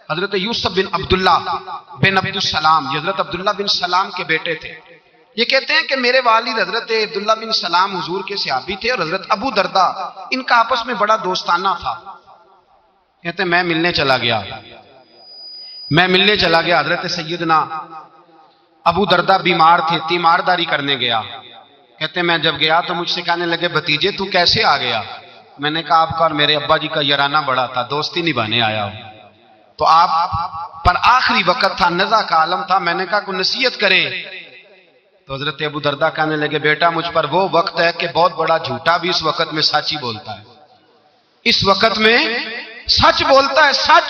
حضرت یوسف بن عبداللہ بن عبدالسلام، یہ حضرت عبداللہ بن سلام کے بیٹے تھے۔ یہ کہتے ہیں کہ میرے والد حضرت عبداللہ بن سلام حضور کے صحابی تھے، اور حضرت ابو دردہ ان کا آپس میں بڑا دوستانہ تھا۔ کہتے ہیں میں ملنے چلا گیا، حضرت سیدنا ابو دردہ بیمار تھے، تیمارداری کرنے گیا۔ کہتے ہیں میں جب گیا تو مجھ سے کہنے لگے بھتیجے تو کیسے آ گیا؟ میں نے کہا آپ کا اور میرے ابا جی کا یارانہ بڑا تھا، دوستی نبھانے آیا ہوں، تو آپ پر آخری وقت تھا، نزع کا عالم تھا، میں نے کہا کوئی نصیحت کرے۔ تو حضرت ابو دردہ کہنے لگے بیٹا مجھ پر وہ وقت ہے کہ بہت بڑا جھوٹا بھی اس وقت میں سچ ہی بولتا ہے، اس وقت میں سچ بولتا ہے، سچ۔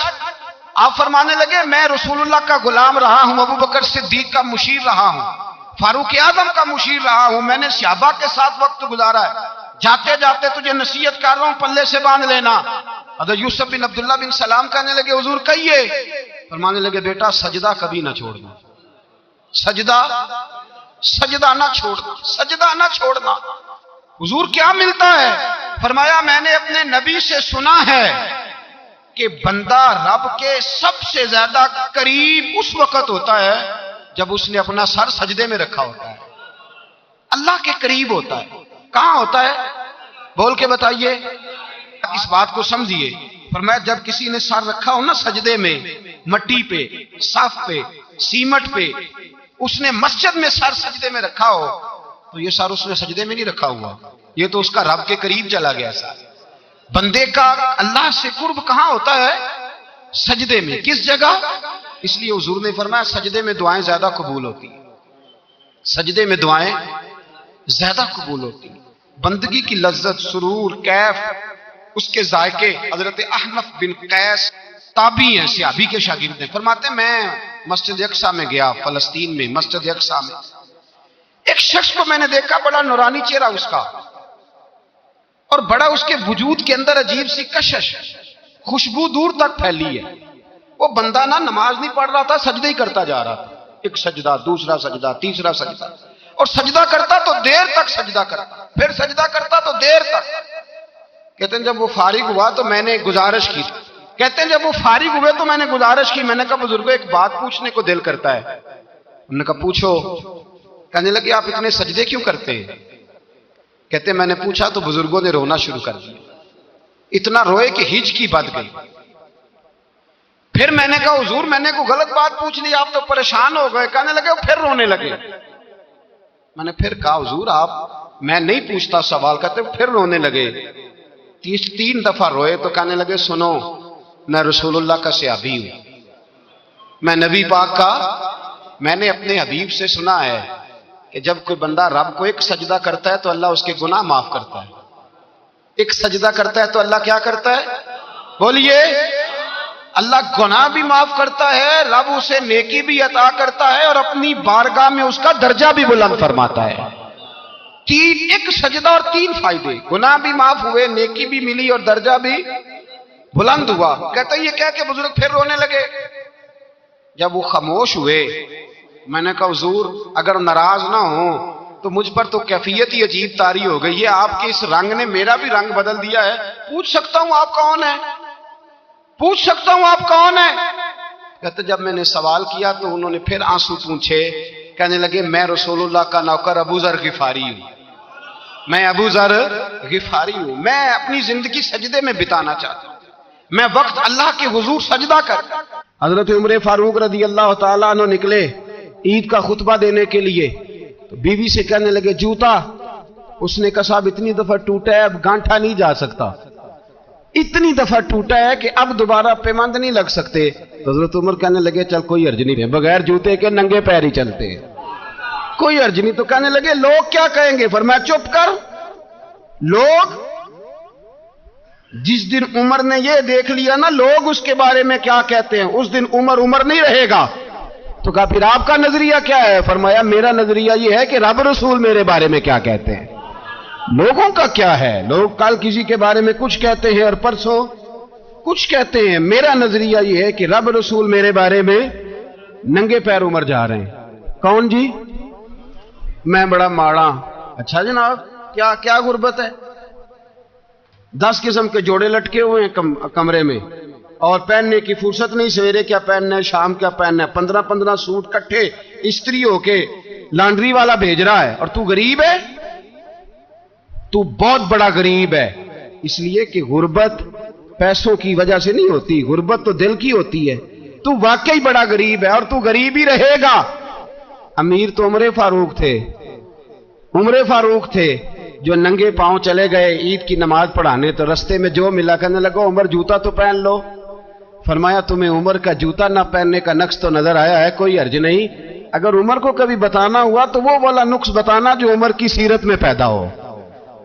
آپ فرمانے لگے میں رسول اللہ کا غلام رہا ہوں، ابو بکر صدیق کا مشیر رہا ہوں، فاروق اعظم کا مشیر رہا ہوں، میں نے صحابہ کے ساتھ وقت گزارا ہے، جاتے جاتے تجھے نصیحت کر رہا ہوں، پلے سے باندھ لینا۔ حضرت یوسف بن عبداللہ بن سلام کہنے لگے حضور کہیے۔ فرمانے لگے بیٹا سجدہ کبھی نہ چھوڑنا، سجدہ نہ چھوڑنا۔ حضور کیا ملتا ہے؟ فرمایا میں نے اپنے نبی سے سنا ہے کہ بندہ رب کے سب سے زیادہ قریب اس وقت ہوتا ہے جب اس نے اپنا سر سجدے میں رکھا ہوتا ہے، اللہ کے قریب ہوتا ہے۔ کہاں ہوتا ہے؟ بول کے بتائیے، اس بات کو سمجھیے۔ فرمایا جب کسی نے سر رکھا ہو نا سجدے میں، مٹی پہ، صاف پہ، سیمٹ پہ، اس نے مسجد میں سر سجدے میں رکھا ہو تو یہ سر اس نے سجدے میں نہیں رکھا ہوا، یہ تو اس کا رب کے قریب چلا گیا سر۔ بندے کا اللہ سے قرب کہاں ہوتا ہے؟ سجدے میں۔ کس جگہ؟ اس لیے حضور نے فرمایا سجدے میں دعائیں زیادہ قبول ہوتی ہیں، سجدے میں دعائیں زیادہ قبول ہوتی ہیں۔ بندگی کی لذت، سرور، کیف، اس کے ذائقے۔ حضرت احنف بن قیس تابعی ہیں، صحابی کے شاگرد ہیں، فرماتے ہیں میں مسجد اقصیٰ میں گیا، فلسطین میں مسجد اقصیٰ میں، ایک شخص کو میں نے دیکھا، بڑا نورانی چہرہ اس کا، اور بڑا اس کے وجود کے اندر عجیب سی کشش، خوشبو دور تک پھیلی ہے۔ وہ بندہ نہ نماز نہیں پڑھ رہا تھا، سجدے ہی کرتا جا رہا تھا، ایک سجدہ، دوسرا سجدہ، تیسرا سجدہ، اور سجدہ کرتا تو دیر تک سجدہ کرتا، پھر سجدہ کرتا تو دیر تک۔ کہتے ہیں جب وہ فارغ ہوا تو میں نے گزارش کی، میں نے کہا بزرگوں ایک بات پوچھنے کو دل کرتا ہے۔ انہوں نے کہا پوچھو۔ کہنے لگے آپ اتنے سجدے کیوں کرتے ہیں؟ کہتے ہیں میں نے پوچھا تو بزرگوں نے رونا شروع کر دیا، اتنا روئے کہ ہچکی بد گئی۔ پھر میں نے کہا حضور میں نے کوئی غلط بات پوچھ لی، آپ تو پریشان ہو گئے۔ کہنے لگے پھر رونے لگے۔ میں نے پھر کہا حضور آپ، میں نہیں پوچھتا سوال، کرتے پھر رونے لگے۔ 3 دفعہ روئے تو کہنے لگے سنو میں رسول اللہ کا صحابی ہوں، میں نبی پاک کا، میں نے اپنے حبیب سے سنا ہے کہ جب کوئی بندہ رب کو ایک سجدہ کرتا ہے تو اللہ اس کے گناہ معاف کرتا ہے، ایک سجدہ کرتا ہے تو اللہ کیا کرتا ہے؟ بولیے، اللہ گناہ بھی معاف کرتا ہے، رب اسے نیکی بھی عطا کرتا ہے، اور اپنی بارگاہ میں اس کا درجہ بھی بلند فرماتا ہے۔ ایک سجدہ اور 3 فائدے، گناہ بھی معاف ہوئے، نیکی بھی ملی، اور درجہ بھی بلند ہوا۔ کہتا یہ کہہ کہ بزرگ پھر رونے لگے۔ جب وہ خاموش ہوئے میں نے کہا حضور اگر ناراض نہ ہوں تو مجھ پر تو کیفیت ہی عجیب طاری ہو گئی ہے، آپ کے اس رنگ نے میرا بھی رنگ بدل دیا ہے، پوچھ سکتا ہوں آپ کون ہیں؟ پوچھ سکتا ہوں آپ کون ہیں؟ کہتے جب میں نے سوال کیا تو انہوں نے پھر آنسو پونچھے، کہنے لگے میں رسول اللہ کا نوکر ابو ذر غفاری ہوں، میں ابو ذر غفاری ہوں، میں اپنی زندگی سجدے میں بتانا چاہتا ہوں، میں وقت اللہ کے حضور سجدہ کر۔ حضرت عمر فاروق رضی اللہ تعالیٰ عنہ نکلے عید کا خطبہ دینے کے لیے، تو بیوی سے کہنے لگے جوتا، اس نے کہا صاحب اتنی دفعہ ٹوٹا ہے اب گانٹھا نہیں جا سکتا، اتنی دفعہ ٹوٹا ہے کہ اب دوبارہ پیمند نہیں لگ سکتے۔ تو حضرت عمر کہنے لگے چل کوئی حرج نہیں ہے، بغیر جوتے کے ننگے پیر ہی چلتے ہیں، کوئی حرج نہیں۔ تو کہنے لگے لوگ کیا کہیں گے؟ فرمایا چپ کر، لوگ جس دن عمر نے یہ دیکھ لیا نا لوگ اس کے بارے میں کیا کہتے ہیں، اس دن عمر نہیں رہے گا۔ تو کہا پھر آپ کا نظریہ کیا ہے؟ فرمایا میرا نظریہ یہ ہے کہ رب رسول میرے بارے میں کیا کہتے ہیں، لوگوں کا کیا ہے؟ لوگ کل کسی کے بارے میں کچھ کہتے ہیں اور پرسوں کچھ کہتے ہیں، میرا نظریہ یہ ہے کہ رب رسول میرے بارے میں ننگے پیر عمر جا رہے ہیں۔ کون جی؟ میں بڑا ماڑا۔ اچھا جناب کیا غربت ہے؟ 10 قسم کے جوڑے لٹکے ہوئے ہیں کمرے میں، اور پہننے کی فرصت نہیں، سویرے کیا پہننا ہے، شام کیا پہننا ہے، 15 سوٹ کٹھے استری ہو کے لانڈری والا بھیج رہا ہے، اور تو غریب ہے، تو بہت بڑا غریب ہے۔ اس لیے کہ غربت پیسوں کی وجہ سے نہیں ہوتی، غربت تو دل کی ہوتی ہے۔ تو واقعی بڑا غریب ہے اور تو غریب ہی رہے گا۔ امیر تو عمر فاروق تھے، عمر فاروق تھے جو ننگے پاؤں چلے گئے عید کی نماز پڑھانے، تو رستے میں جو ملا کہنے لگا عمر جوتا تو پہن لو۔ فرمایا تمہیں عمر کا جوتا نہ پہننے کا نقص تو نظر آیا ہے، کوئی حرج نہیں، اگر عمر کو کبھی بتانا ہوا تو وہ والا نقص بتانا جو عمر کی سیرت میں پیدا ہو،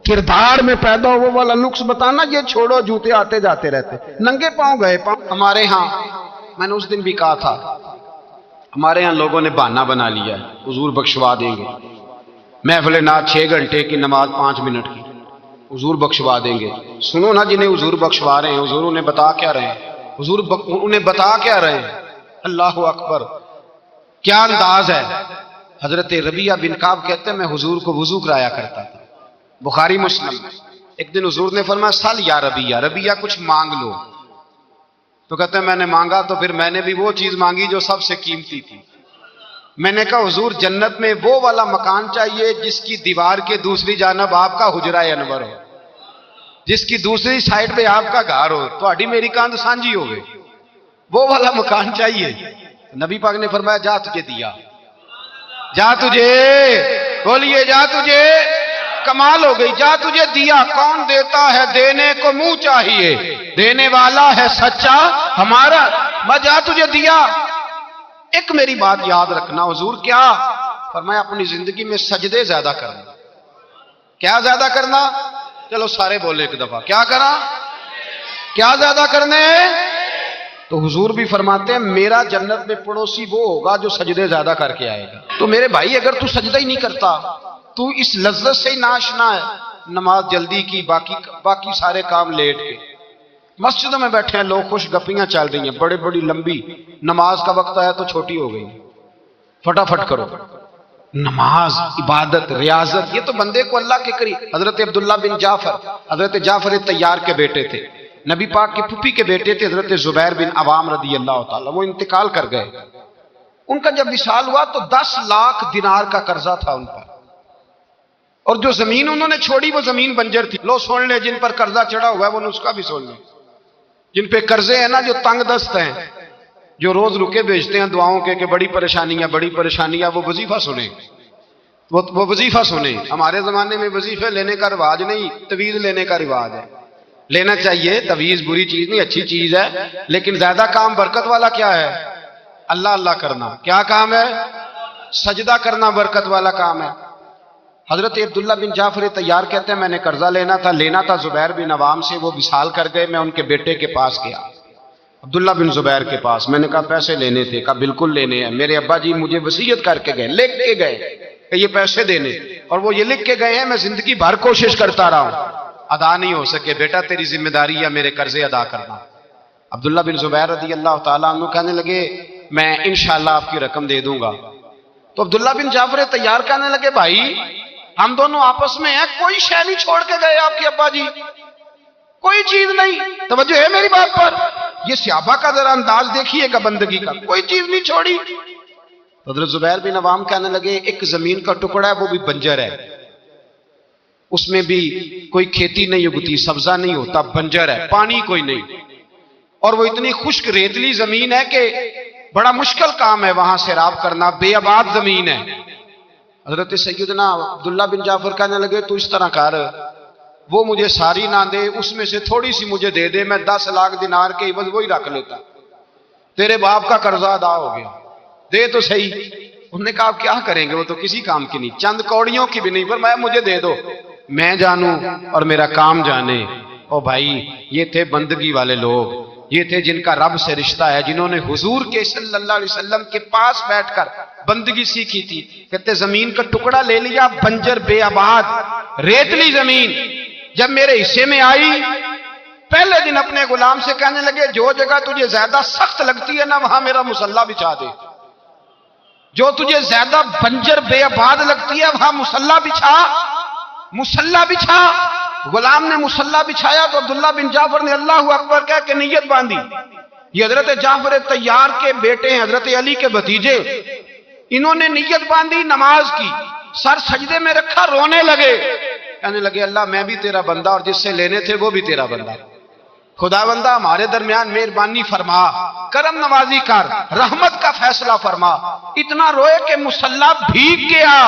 کردار میں پیدا ہو، وہ والا نقص بتانا، یہ چھوڑو جوتے آتے جاتے رہتے۔ ننگے پاؤں گئے۔ ہمارے ہاں میں نے اس دن بھی کہا تھا، ہمارے ہاں لوگوں نے بہانہ بنا لیا ہے حضور بخشوا دیں گے، محفل نعت 6 گھنٹے کی، نماز 5 منٹ کی، حضور بخشوا دیں گے۔ سنو نا، جنہیں حضور بخشوا رہے ہیں حضور انہیں بتا کیا رہے ہیں، حضور انہیں بتا کیا رہے ہیں؟ اللہ اکبر، کیا انداز ہے۔ حضرت ربیعہ بن کعب کہتے ہیں میں حضور کو وضو کرایا کرتا تھا، بخاری مسلم۔ ایک دن حضور نے فرمایا سل یا ربیعہ، ربیعہ کچھ مانگ لو۔ تو کہتے ہیں میں نے مانگا تو پھر میں نے بھی وہ چیز مانگی جو سب سے قیمتی تھی۔ میں نے کہا حضور جنت میں وہ والا مکان چاہیے جس کی دیوار کے دوسری جانب آپ کا حجرہ انور ہو، جس کی دوسری سائڈ پہ آپ کا گھر ہو، تو اڈی میری کاند سانجی ہو گئی، وہ والا مکان چاہیے۔ نبی پاک نے فرمایا جا تجھے دیا، جا تجھے، بولیے جا تجھے، کمال ہو گئی، جا تجھے دیا۔ کون دیتا ہے؟ دینے کو منہ چاہیے، دینے والا ہے سچا ہمارا، میں جا تجھے دیا۔ ایک میری بات یاد رکھنا، حضور کیا فرمایا؟ اپنی زندگی میں سجدے زیادہ کرنا۔ کیا زیادہ کرنا؟ چلو سارے بولے ایک دفعہ، کیا کرا؟ کیا زیادہ کرنے؟ تو حضور بھی فرماتے ہیں میرا جنت میں پڑوسی وہ ہوگا جو سجدے زیادہ کر کے آئے گا۔ تو میرے بھائی اگر تو سجدہ ہی نہیں کرتا، تو اس لذت سے ہی ناشنا ہے، نماز جلدی کی، باقی سارے کام لیٹ کے، مسجدوں میں بیٹھے ہیں لوگ، خوش گپیاں چل رہی ہیں، بڑے بڑی لمبی، نماز کا وقت آیا تو چھوٹی ہو گئی، فٹافٹ کرو۔ نماز، عبادت، ریاضت، یہ تو بندے کو اللہ کے قریب۔ حضرت عبداللہ بن جعفر، حضرت جعفر طیار کے بیٹے تھے، نبی پاک کی پھوپھی کے بیٹے تھے، حضرت زبیر بن عوام رضی اللہ تعالیٰ، وہ انتقال کر گئے۔ ان کا جب وصال ہوا تو 10 لاکھ دینار کا قرضہ تھا ان پر، اور جو زمین انہوں نے چھوڑی وہ زمین بنجر تھی۔ لو سن لے، جن پر قرضہ چڑھا ہوا ہے وہ نسخہ بھی سن لے، جن پہ قرضے ہیں نا، جو تنگ دست ہیں، جو روز رکے بھیجتے ہیں دعاؤں کے کہ بڑی پریشانیاں، وہ وظیفہ سنیں، وہ وظیفہ سنیں۔ ہمارے زمانے میں وظیفے لینے کا رواج نہیں، تویز لینے کا رواج ہے۔ لینا چاہیے، تویز بری چیز نہیں، اچھی چیز ہے، لیکن زیادہ کام برکت والا کیا ہے؟ اللہ اللہ کرنا۔ کیا کام ہے؟ سجدہ کرنا برکت والا کام ہے۔ حضرت عبداللہ بن جعفر طیار کہتے ہیں میں نے قرضہ لینا تھا زبیر بن عوام سے، وہ وصال کر گئے، میں ان کے بیٹے کے پاس گیا، عبداللہ بن زبیر کے پاس۔ میں نے کہا پیسے لینے تھے، کہا بالکل لینے ہیں، میرے ابا جی مجھے وصیت کر کے گئے، لکھ کے گئے کہ یہ پیسے دینے، اور وہ یہ لکھ کے گئے ہیں، میں زندگی بھر کوشش کرتا رہا ہوں، ادا نہیں ہو سکے، بیٹا تیری ذمہ داری ہے میرے قرضے ادا کرنا۔ عبداللہ بن زبیر رضی اللہ تعالیٰ عنہ کہنے لگے میں انشاءاللہ آپ کی رقم دے دوں گا۔ تو عبداللہ بن جعفر طیار کہنے لگے بھائی ہم دونوں آپس میں ہیں، کوئی شے نہیں چھوڑ کے گئے آپ کے ابا جی، کوئی چیز نہیں، توجہ ہے میری بات پر؟ یہ صحابہ کا ذرا انداز دیکھیے گا بندگی کا، کوئی چیز نہیں چھوڑی۔ حضرت زبیر بن عوام کہنے لگے ایک زمین کا ٹکڑا ہے، وہ بھی بنجر ہے، اس میں بھی کوئی کھیتی نہیں اگتی، سبزہ نہیں ہوتا، بنجر ہے، پانی کوئی نہیں، اور وہ اتنی خشک ریتلی زمین ہے کہ بڑا مشکل کام ہے وہاں سیراب کرنا، بے آباد زمین ہے۔ حضرت سیدنا عبداللہ بن جعفر کہنے لگے تو اس طرح کر، وہ مجھے ساری نہ دے، اس میں سے تھوڑی سی مجھے دے دے، میں 10 لاکھ دینار کے عوض وہی رکھ لیتا، تیرے باپ کا قرضہ ادا ہو گیا، دے تو صحیح۔ انہوں نے کہا آپ کیا کریں گے، وہ تو کسی کام کی نہیں، چند کوڑیوں کی بھی نہیں، پر میں مجھے دے دو، میں جانوں اور میرا کام جانے۔ او بھائی یہ تھے بندگی والے لوگ، یہ تھے جن کا رب سے رشتہ ہے، جنہوں نے حضور کے صلی اللہ علیہ وسلم کے پاس بیٹھ کر بندگی سیکھی تھی۔ کہتے زمین کا ٹکڑا لے لیا، بنجر بے آباد ریتلی زمین، جب میرے حصے میں آئی پہلے دن اپنے غلام سے کہنے لگے جو جگہ تجھے زیادہ سخت لگتی ہے نا وہاں میرا مصلی بچھا دے، جو تجھے زیادہ بنجر بے آباد لگتی ہے وہاں مصلی بچھا، مصلی بچھا۔ غلام نے مصلی بچھایا تو عبداللہ بن جعفر نے اللہ اکبر کہہ کے نیت باندھی، یہ حضرت جعفر طیار کے بیٹے ہیں، حضرت علی کے بھتیجے. انہوں نے نیت باندھی نماز کی، سر سجدے میں رکھا، رونے لگے، کہنے لگے اللہ میں بھی تیرا بندہ اور جس سے لینے تھے وہ بھی تیرا بندہ، خدا بندہ ہمارے درمیان مہربانی فرما، کرم نوازی کر، رحمت کا فیصلہ فرما. اتنا روئے کہ مصلی بھیگ گیا.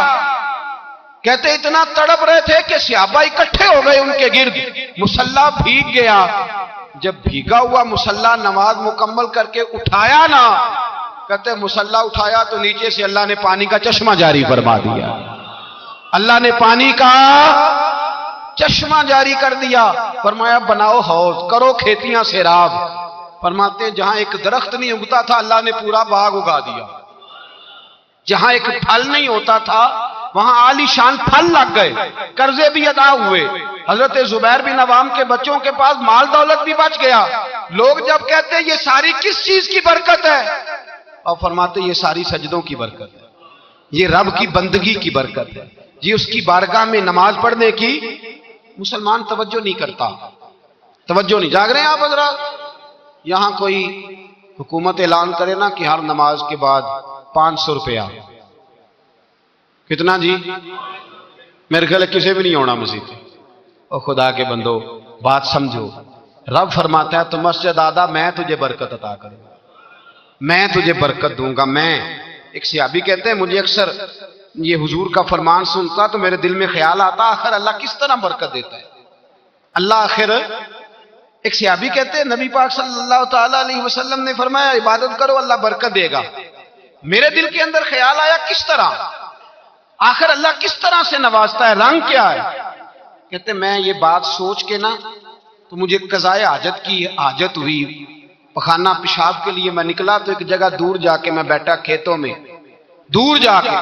کہتے اتنا تڑپ رہے تھے کہ صحابہ اکٹھے ہو گئے ان کے گرد، مصلی بھیگ گیا. جب بھیگا ہوا مصلی نماز مکمل کر کے اٹھایا نا، کہتے مصلی اٹھایا تو نیچے سے اللہ نے پانی کا چشمہ جاری فرما دیا. اللہ نے پانی کا چشمہ جاری کر دیا. فرمایا بناؤ حوض، کرو کھیتیاں سیراب. فرماتے جہاں ایک درخت نہیں اگتا تھا اللہ نے پورا باغ اگا دیا. جہاں ایک پھل نہیں ہوتا تھا وہاں عالی شان پھل لگ گئے، قرضے بھی ادا ہوئے. حضرت زبیر بن عوام کے بچوں کے پاس مال دولت بھی بچ گیا. لوگ جب کہتے ہیں یہ ساری کس چیز کی برکت ہے، اور فرماتے یہ ساری سجدوں کی برکت ہے، یہ رب کی بندگی کی برکت ہے، یہ اس کی بارگاہ میں نماز پڑھنے کی. مسلمان توجہ نہیں کرتا، توجہ نہیں. جاگ رہے ہیں آپ حضرات؟ یہاں کوئی حکومت اعلان کرے نا کہ ہر نماز کے بعد 500 روپیہ، کتنا جی؟ میرے خیال کسی بھی نہیں ہونا مسجد. اور خدا کے بندو بات سمجھو، رب فرماتا ہے تو مسجد آدھا میں تجھے برکت عطا کروں گا، میں تجھے برکت دوں گا. میں ایک صحابی کہتے ہیں مجھے اکثر یہ حضور کا فرمان سنتا تو میرے دل میں خیال آتا آخر اللہ کس طرح برکت دیتا ہے اللہ آخر. ایک صحابی کہتے ہیں نبی پاک صلی اللہ تعالی علیہ وسلم نے فرمایا عبادت کرو اللہ برکت دے گا. میرے دل کے اندر خیال آیا کس طرح، آخر اللہ کس طرح سے نوازتا ہے، رنگ کیا ہے. کہتے میں یہ بات سوچ کے نا تو مجھے قضائے حاجت کی حاجت ہوئی. پخانہ پیشاب کے لیے میں نکلا تو ایک جگہ دور جا کے میں بیٹھا کھیتوں میں، دور جا کے.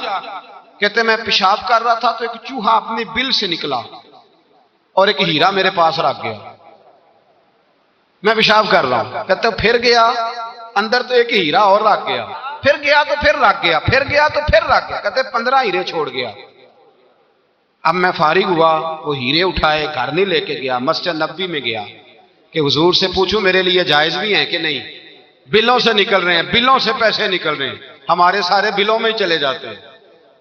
کہتے میں پیشاب کر رہا تھا تو ایک چوہا اپنے بل سے نکلا اور ایک ہیرا میرے پاس رکھ گیا. میں پیشاب کر رہا ہوں. کہتے پھر گیا اندر تو ایک ہیرا اور رکھ گیا، پھر گیا تو پھر رکھ گیا، پھر گیا تو پھر رکھ گیا. کہتے 15 ہیرے چھوڑ گیا. اب میں فارغ ہوا، وہ ہیرے اٹھائے گھر نہیں لے کے گیا، مسجد نبوی میں گیا کہ حضور سے پوچھو میرے لیے جائز بھی ہیں کہ نہیں. بلوں سے نکل رہے ہیں، بلوں سے پیسے نکل رہے ہیں، ہمارے سارے بلوں میں ہی چلے جاتے ہیں.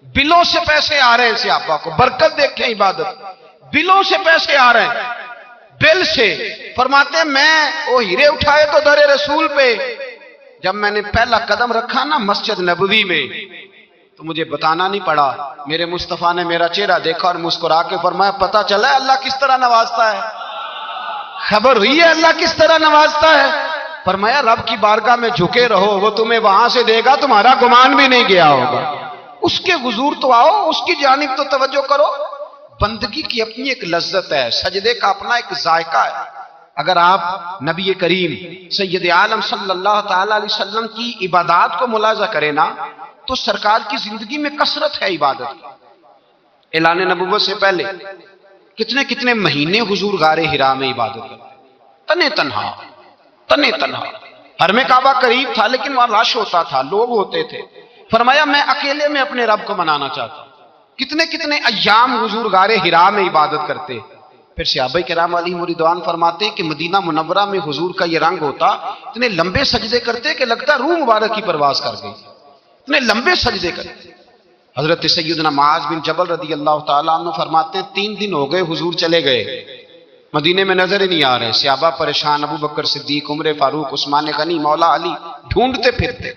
بلوں سے پیسے آ رہے ہیں صحابہ کو، برکت دیکھیں عبادت، بلوں سے پیسے آ رہے ہیں، بل سے. فرماتے ہیں میں وہ ہیرے اٹھائے تو در رسول پہ جب میں نے پہلا قدم رکھا نا مسجد نبوی میں تو مجھے بتانا نہیں پڑا، میرے مصطفیٰ نے میرا چہرہ دیکھا اور مسکرا کے فرمایا پتہ چلا ہے اللہ کس طرح نوازتا ہے، خبر ہوئی ہے اللہ کس طرح نوازتا ہے. فرمایا رب کی بارگاہ میں جھکے رہو، وہ تمہیں وہاں سے دے گا تمہارا گمان بھی نہیں گیا ہوگا. اس کے حضور تو آؤ، اس کی جانب تو توجہ کرو. بندگی کی اپنی ایک لذت ہے، سجدے کا اپنا ایک ذائقہ ہے. اگر آپ نبی کریم سید عالم صلی اللہ تعالی علیہ وسلم کی عبادات کو ملاحظہ کریں نا تو سرکار کی زندگی میں کثرت ہے عبادت کی. اعلان نبوت سے پہلے کتنے کتنے مہینے حضور غار حرا میں عبادت کرتے، تنے تنہا. حرم کعبہ قریب تھا لیکن وہاں رش ہوتا تھا، لوگ ہوتے تھے. فرمایا میں اکیلے میں اپنے رب کو منانا چاہتا ہوں. کتنے کتنے ایام حضور غار حرا میں عبادت کرتے. پھر صحابہ کرام علیہم رضوان فرماتے ہیں کہ مدینہ منورہ میں حضور کا یہ رنگ ہوتا، اتنے لمبے سجدے کرتے کہ لگتا روح مبارک کی پرواز کر گئی، اتنے لمبے سجدے کرتے. حضرت سیدنا معاذ بن جبل رضی اللہ تعالیٰ عنہ فرماتے ہیں 3 دن ہو گئے حضور چلے گئے، مدینے میں نظر ہی نہیں آ رہے. صحابہ پریشان، ابو بکر صدیق، عمر فاروق، عثمان غنی، مولا علی ڈھونڈتے پھرتے.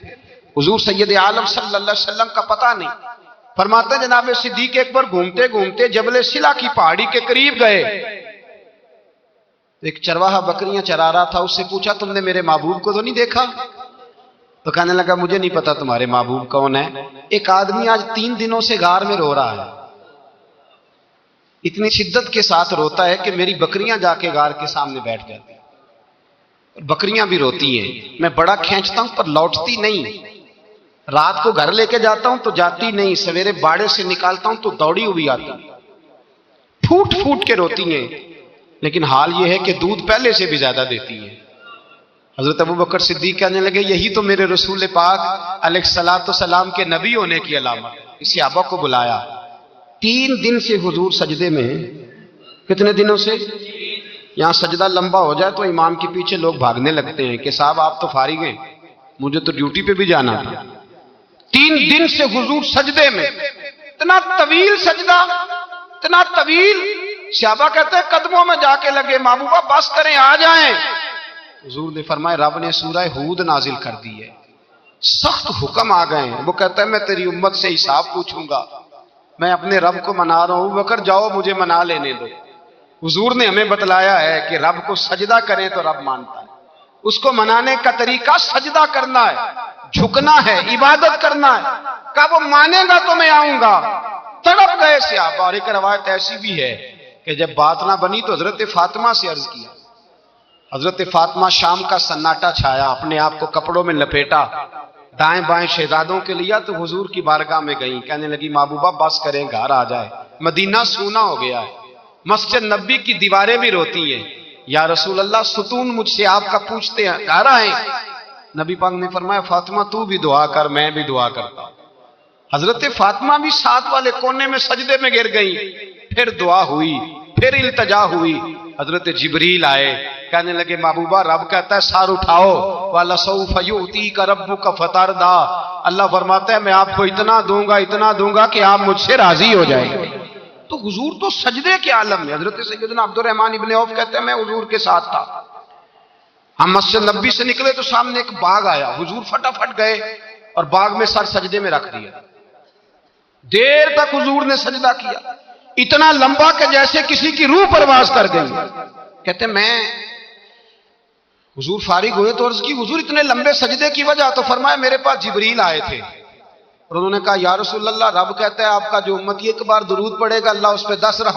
حضور سید عالم صلی اللہ علیہ وسلم کا پتہ نہیں. فرماتے جناب صدیق اکبر گھومتے گھومتے جبل سلا کی پہاڑی کے قریب گئے. ایک چرواہا بکریاں چرا رہا تھا، اس سے پوچھا تم نے میرے محبوب کو تو نہیں دیکھا؟ تو کہنے لگا مجھے نہیں پتا تمہارے محبوب کون ہے. ایک آدمی آج 3 دنوں سے غار میں رو رہا ہے، اتنی شدت کے ساتھ روتا ہے کہ میری بکریاں جا کے غار کے سامنے بیٹھ جاتی ہیں. بکریاں بھی روتی ہیں، میں بڑا کھینچتا ہوں پر لوٹتی نہیں. رات کو گھر لے کے جاتا ہوں تو جاتی نہیں، سویرے باڑے سے نکالتا ہوں تو دوڑی ہوئی آتی، پھوٹ پھوٹ کے روتی ہیں. لیکن حال یہ ہے کہ دودھ پہلے سے بھی زیادہ دیتی ہے. حضرت ابو بکر صدیق کہنے لگے یہی تو میرے رسول پاک علیہ السلام کے نبی ہونے کی علامت ہے. اس صحابہ کو بلایا. 3 دن سے حضور سجدے میں، کتنے دنوں سے؟ یہاں سجدہ لمبا ہو جائے تو امام کے پیچھے لوگ بھاگنے لگتے ہیں کہ صاحب آپ تو فارغ ہیں، مجھے تو ڈیوٹی پہ بھی جانا تھا۔ 3 دن سے حضور سجدے میں، اتنا طویل سجدہ، اتنا طویل، صحابہ کہتے ہیں قدموں میں جا کے لگے، محبوبہ بس کریں آ جائیں۔ حضور نے فرمایا رب نے سورہ ہود نازل کر دی ہے، سخت حکم آ گئے ہیں۔ وہ کہتا ہے میں تیری امت سے حساب پوچھوں گا، میں اپنے رب کو منا رہا ہوں، بکر جاؤ مجھے منا لینے دو۔ حضور نے ہمیں بتلایا ہے کہ رب کو سجدہ کریں تو رب مانتا ہے، اس کو منانے کا طریقہ سجدہ کرنا ہے، جھکنا ہے، عبادت کرنا ہے۔ کہا وہ مانے گا تو میں آؤں گا۔ تڑپ گئے صحابہ۔ اور ایک روایت ایسی بھی ہے کہ جب بات نہ بنی تو حضرت فاطمہ سے عرض کیا۔ حضرت فاطمہ شام کا سناٹا چھایا، اپنے آپ کو کپڑوں میں لپیٹا، دائیں بائیں شہزادوں کے لیا تو حضور کی بارگاہ میں گئیں، کہنے لگی محبوبہ بس کریں گھر آ جائے، مدینہ سونا ہو گیا ہے، مسجد نبی کی دیواریں بھی روتی ہیں، یا رسول اللہ ستون مجھ سے آپ کا پوچھتے ہیں، گھر آئیں۔ نبی پاک نے فرمایا فاطمہ تو بھی دعا کر، میں بھی دعا کرتا ہوں۔ حضرت فاطمہ بھی ساتھ والے کونے میں سجدے میں گر گئیں، پھر دعا ہوئی، پھر التجا ہوئی۔ حضرت جبریل آئے، کہنے لگے محبوبہ رب کہتا ہے سار اٹھاؤ، وَلَسَوْفَ يُؤْتِيكَ رَبُّكَ فَتَرْضَىٰ، اللہ فرماتا ہے میں آپ کو اتنا دوں گا کہ آپ مجھ سے راضی ہو جائیں گے۔ تو حضور تو سجدے کے عالم میں۔ حضرت سیدنا عبد الرحمن ابن عوف کہتے ہیں میں حضور کے ساتھ تھا، ہم مسجد نبی سے نکلے تو سامنے ایک باغ آیا، حضور فٹافٹ گئے اور باغ میں سر سجدے میں رکھ دیا۔ دیر تک حضور نے سجدہ کیا، اتنا لمبا کہ جیسے کسی کی روح پرواز کر گئی۔ کہتے میں حضور فارغ ہوئے تو عرض کی حضور اتنے لمبے سجدے کی وجہ؟ تو فرمایا میرے پاس جبریل آئے تھے اور انہوں نے کہا یا رسول اللہ رب کہتا ہے آپ کا جو امتی ایک بار درود پڑے گا اللہ اس پہ 10 رحمت